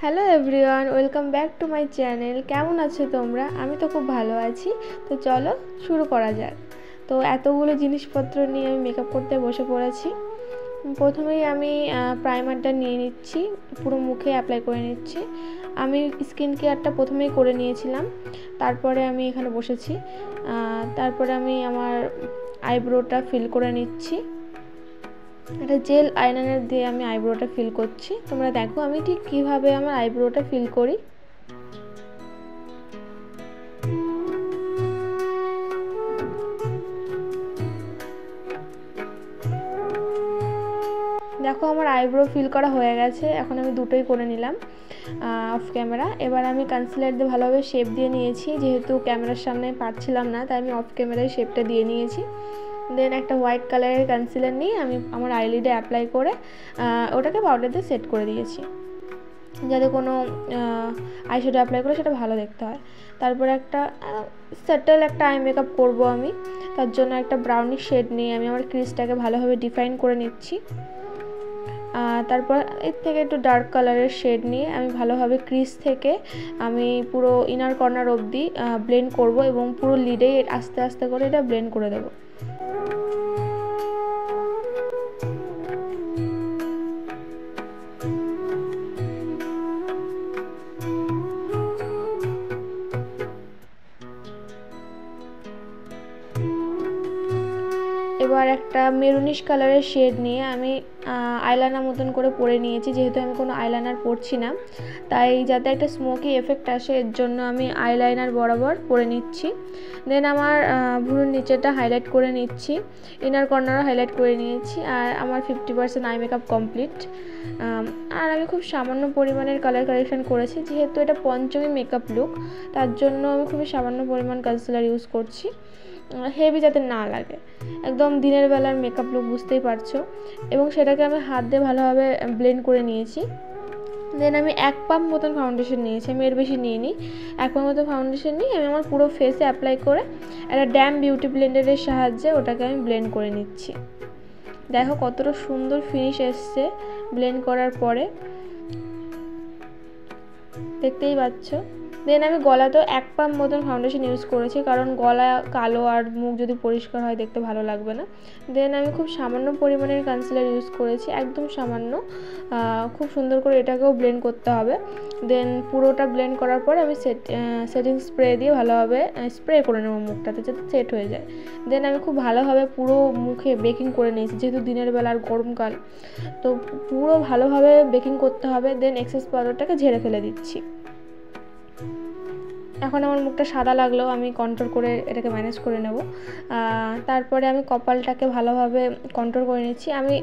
Hello everyone, welcome back to my channel. কেমন আছো তোমরা? আমি তো খুব ভালো আছি। তো চলো শুরু করা যাক। তো এতগুলো জিনিসপত্র নিয়ে আমি মেকআপ করতে বসে পড়েছি। প্রথমেই আমি প্রাইমারটা নিয়ে নিচ্ছি, পুরো মুখে অ্যাপ্লাই করে নিচ্ছি। আমি স্কিন কেয়ারটা প্রথমেই করে নিয়েছিলাম, তারপরে আমি এখানে বসেছি। তারপরে আমি আমার আইব্রোটা ফিল করে নিচ্ছি। একটা জেল আইলাইনার দিয়ে আমি আইব্রোটা ফিল করছি। তোমরা দেখো আমি ঠিক কীভাবে আমার আইব্রোটা ফিল করি। দেখো আমার আইব্রো ফিল করা হয়ে গেছে। এখন আমি দুটোই করে নিলাম অফ ক্যামেরা। এবার আমি কনসিলার দিয়ে ভালোভাবে শেপ দিয়ে নিয়েছি, যেহেতু ক্যামেরার সামনে পারছিলাম না তাই আমি অফ ক্যামেরায় শেপটা দিয়ে নিয়েছি। দেন একটা হোয়াইট কালারের কনসিলার নিয়ে আমি আমার আইলিডে অ্যাপ্লাই করে ওটাকে পাউডার দিয়ে সেট করে দিয়েছি, যাতে কোনো আইশ্যাডো অ্যাপ্লাই করে সেটা ভালো দেখতে হয়। তারপরে একটা সেটেল একটা আই মেকআপ করবো আমি। তার জন্য একটা ব্রাউনিশ শেড নিয়ে আমি আমার ক্রিজটাকে ভালোভাবে ডিফাইন করে নিচ্ছি। তারপর এর থেকে একটু ডার্ক কালারের শেড নিয়ে আমি ভালোভাবে ক্রিজ থেকে আমি পুরো ইনার কর্নার অবধি ব্লেন্ড করব এবং পুরো লিডেই আস্তে আস্তে করে এটা ব্লেন্ড করে দেবো। এবার একটা মেরুনিশ কালারের শেড নিয়ে আমি আইলাইনার মতন করে পরে নিয়েছি, যেহেতু আমি কোনো আইলাইনার পরছি না তাই যাতে একটা স্মোকি এফেক্ট আসে এর জন্য আমি আইলাইনার বরাবর পরে নিচ্ছি। দেন আমার ভুরুর নিচেটা হাইলাইট করে নিচ্ছি, ইনার কর্নারও হাইলাইট করে নিয়েছি। আর আমার 50% আই মেকআপ কমপ্লিট। আর আমি খুব সামান্য পরিমাণের কালার কারেকশান করেছি, যেহেতু এটা পঞ্চমী মেকআপ লুক তার জন্য আমি খুবই সামান্য পরিমাণ কনসিলার ইউজ করছি, হেভি যাতে না লাগে। একদম দিনের বেলার মেকআপ লুক বুঝতেই পারছো। এবং সেটাকে আমি হাত দিয়ে ভালোভাবে ব্লেন্ড করে নিয়েছি। দেন আমি 1 পাম্প মতন ফাউন্ডেশন নিয়েছি, আমি এর বেশি নিইনি। 1 পাম্প মতন ফাউন্ডেশন নিয়ে আমি আমার পুরো ফেসে অ্যাপ্লাই করে একটা ড্যাম বিউটি ব্লেন্ডারের সাহায্যে ওটাকে আমি ব্লেন্ড করে নিচ্ছি। দেখো কতটা সুন্দর ফিনিশ এসছে ব্লেন্ড করার পরে, দেখতেই পাচ্ছ। দেন আমি গলাতেও 1 পাম্প মতন ফাউন্ডেশন ইউজ করেছি, কারণ গলা কালো আর মুখ যদি পরিষ্কার হয় দেখতে ভালো লাগবে না। দেন আমি খুব সামান্য পরিমাণের কনসিলার ইউজ করেছি, একদম সামান্য। খুব সুন্দর করে এটাকেও ব্লেন্ড করতে হবে। দেন পুরোটা ব্লেন্ড করার পরে আমি সেটিং স্প্রে দিয়ে ভালোভাবে স্প্রে করে নেবো মুখটাতে, যাতে সেট হয়ে যায়। দেন আমি খুব ভালোভাবে পুরো মুখে বেকিং করে নিয়েছি, যেহেতু দিনের বেলা আর গরমকাল, তো পুরো ভালোভাবে বেকিং করতে হবে। দেন এক্সেস পাউডারটাকে ঝেড়ে ফেলে দিচ্ছি। এখন আমার মুখটা সাদা লাগলেও আমি কন্ট্রোল করে এটাকে ম্যানেজ করে নেব। তারপরে আমি কপালটাকে ভালোভাবে কন্ট্রোল করে নিচ্ছি। আমি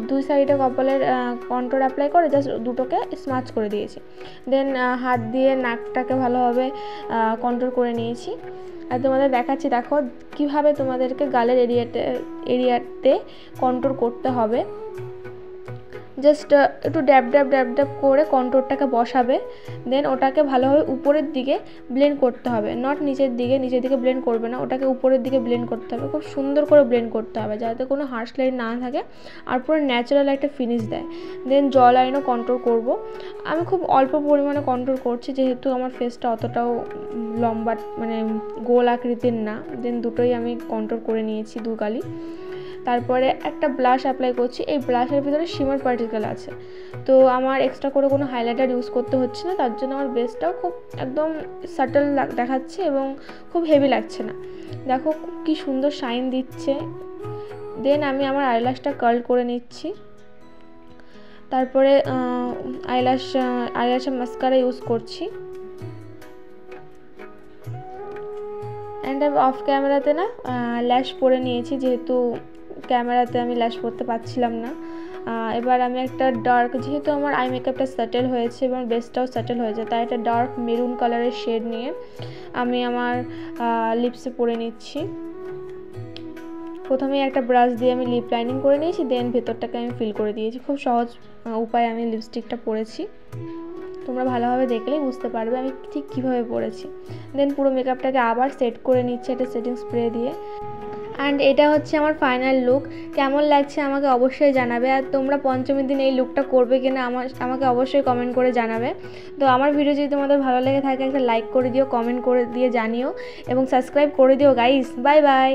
2 সাইডে কপালের কন্ট্রোল অ্যাপ্লাই করে জাস্ট দুটোকে স্মাচ করে দিয়েছি। দেন হাত দিয়ে নাকটাকে ভালোভাবে কন্ট্রোল করে নিয়েছি। আর তোমাদের দেখাচ্ছি, দেখো কীভাবে তোমাদেরকে গালের এরিয়াতে কন্ট্রোল করতে হবে। জাস্ট একটু ড্যাব ড্যাব ড্যাব ড্যাব করে কন্ট্রোলটাকে বসাবে। দেন ওটাকে ভালোভাবে উপরের দিকে ব্লেন্ড করতে হবে, নট নিচের দিকে ব্লেন্ড করবে না, ওটাকে উপরের দিকে ব্লেন্ড করতে হবে। খুব সুন্দর করে ব্লেন্ড করতে হবে যাতে কোনো হার্শ লাইন না থাকে আর পুরো ন্যাচারাল একটা ফিনিশ দেয়। দেন জ লাইনও কন্ট্রোল করব। আমি খুব অল্প পরিমাণে কন্ট্রোল করছি, যেহেতু আমার ফেসটা অতটাও লম্বা মানে গোল আকৃতির না। দেন দুটোই আমি কন্ট্রোল করে নিয়েছি দুগালি। তারপরে একটা ব্লাশ অ্যাপ্লাই করছি। এই ব্লাশের ভিতরে শিমার পার্টিকেল আছে, তো আমার এক্সট্রা করে কোনো হাইলাইটার ইউজ করতে হচ্ছে না, তার জন্য আমার বেসটাও খুব একদম সাটল দেখাচ্ছে এবং খুব হেভি লাগছে না। দেখো কি সুন্দর শাইন দিচ্ছে। দেন আমি আমার আইল্যাশটা কার্ল করে নিচ্ছি। তারপরে আইল্যাশের মাস্কারা ইউজ করছি। অ্যান্ড আমি অফ ক্যামেরাতে না ল্যাশ পরে নিয়েছি, যেহেতু ক্যামেরাতে আমি ল্যাশ পরতে পারছিলাম না। এবার আমি একটা ডার্ক, যেহেতু আমার আই মেকআপটা সেটেল হয়েছে এবং বেসটাও সেটেল হয়েছে, তাই একটা ডার্ক মেরুন কালারের শেড নিয়ে আমি আমার লিপসে পরে নিচ্ছি। প্রথমে একটা ব্রাশ দিয়ে আমি লিপ লাইনিং করে নিয়েছি, দেন ভেতরটাকে আমি ফিল করে দিয়েছি। খুব সহজ উপায়ে আমি লিপস্টিকটা পরেছি, তোমরা ভালোভাবে দেখলেই বুঝতে পারবে আমি ঠিক কীভাবে পরেছি। দেন পুরো মেকআপটাকে আবার সেট করে নিচ্ছি একটা সেটিং স্প্রে দিয়ে। অ্যান্ড এটা হচ্ছে আমার ফাইনাল লুক। কেমন লাগছে আমাকে অবশ্যই জানাবে, আর তোমরা পঞ্চমীর দিন এই লুকটা করবে কিনা আমাকে অবশ্যই কমেন্ট করে জানাবে। তো আমার ভিডিও যদি তোমাদের ভালো লেগে থাকে একটা লাইক করে দিও, কমেন্ট করে দিয়ে জানিও এবং সাবস্ক্রাইব করে দিও গাইস। Bye bye.